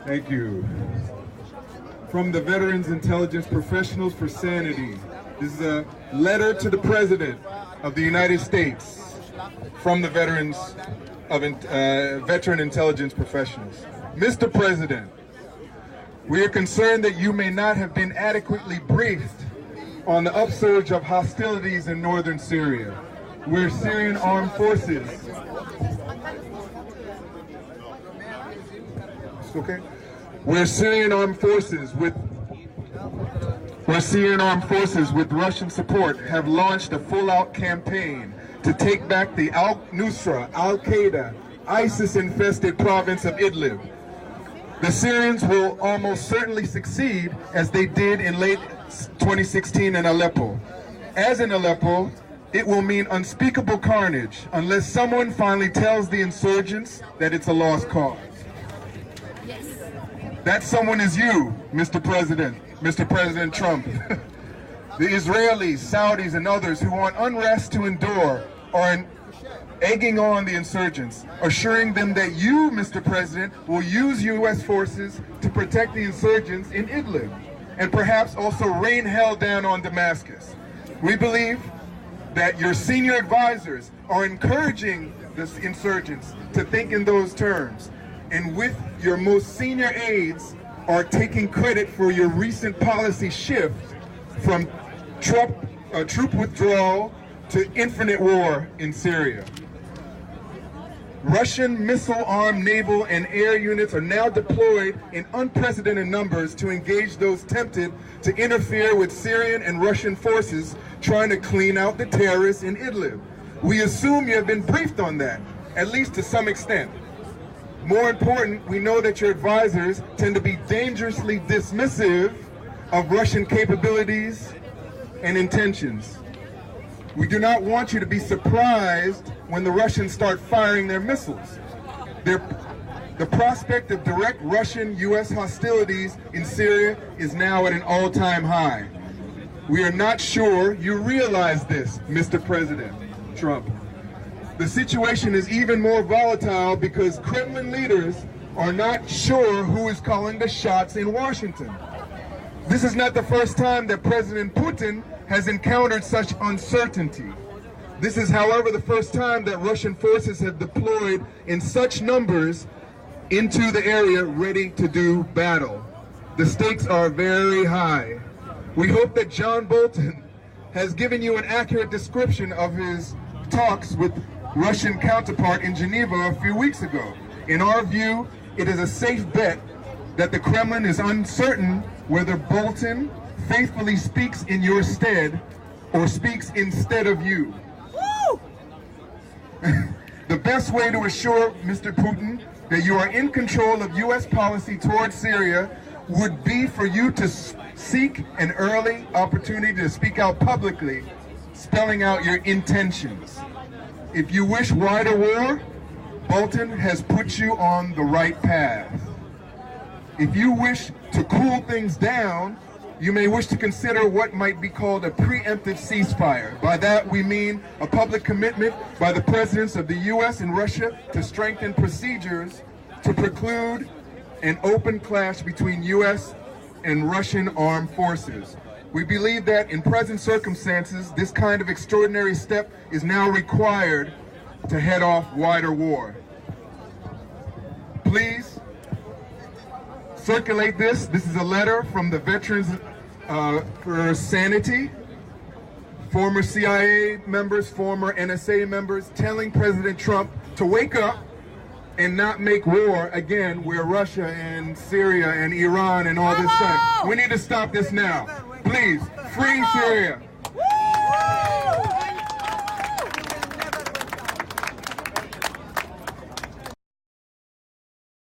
Thank you. From the Veterans Intelligence Professionals for Sanity. This is a letter to the President of the United States from the Veteran Intelligence Professionals. Mr. President, we are concerned that you may not have been adequately briefed on the upsurge of hostilities in northern Syria, where Syrian armed forces with Russian support have launched a full-out campaign to take back the al-Nusra, al-Qaeda, ISIS-infested province of Idlib. The Syrians will almost certainly succeed, as they did in late 2016 in Aleppo. As in Aleppo, it will mean unspeakable carnage unless someone finally tells the insurgents that it's a lost cause. Yes. That someone is you, Mr. President Trump. The Israelis, Saudis, and others who want unrest to endure are egging on the insurgents, assuring them that you, Mr. President, will use U.S. forces to protect the insurgents in Idlib, and perhaps also rain hell down on Damascus. We believe that your senior advisors are encouraging the insurgents to think in those terms, and with your most senior aides are taking credit for your recent policy shift from troop withdrawal to infinite war in Syria. Russian missile-armed naval and air units are now deployed in unprecedented numbers to engage those tempted to interfere with Syrian and Russian forces trying to clean out the terrorists in Idlib. We assume you have been briefed on that, at least to some extent. More important, we know that your advisors tend to be dangerously dismissive of Russian capabilities and intentions. We do not want you to be surprised when the Russians start firing their missiles. The prospect of direct Russian-U.S. hostilities in Syria is now at an all-time high. We are not sure you realize this, Mr. President Trump. The situation is even more volatile because Kremlin leaders are not sure who is calling the shots in Washington. This is not the first time that President Putin has encountered such uncertainty. This is, however, the first time that Russian forces have deployed in such numbers into the area ready to do battle. The stakes are very high. We hope that John Bolton has given you an accurate description of his talks with Russian counterpart in Geneva a few weeks ago. In our view, it is a safe bet that the Kremlin is uncertain whether Bolton faithfully speaks in your stead or speaks instead of you. The best way to assure Mr. Putin that you are in control of U.S. policy towards Syria would be for you to seek an early opportunity to speak out publicly, spelling out your intentions. If you wish wider war, Bolton has put you on the right path. If you wish to cool things down, you may wish to consider what might be called a preemptive ceasefire. By that we mean a public commitment by the presidents of the U.S. and Russia to strengthen procedures to preclude an open clash between U.S. and Russian armed forces. We believe that in present circumstances, this kind of extraordinary step is now required to head off wider war. Please circulate this. This is a letter from the Veterans for Sanity, former CIA members, former NSA members, telling President Trump to wake up and not make war again where Russia and Syria and Iran and all this stuff. We need to stop this now. Please, free Syria.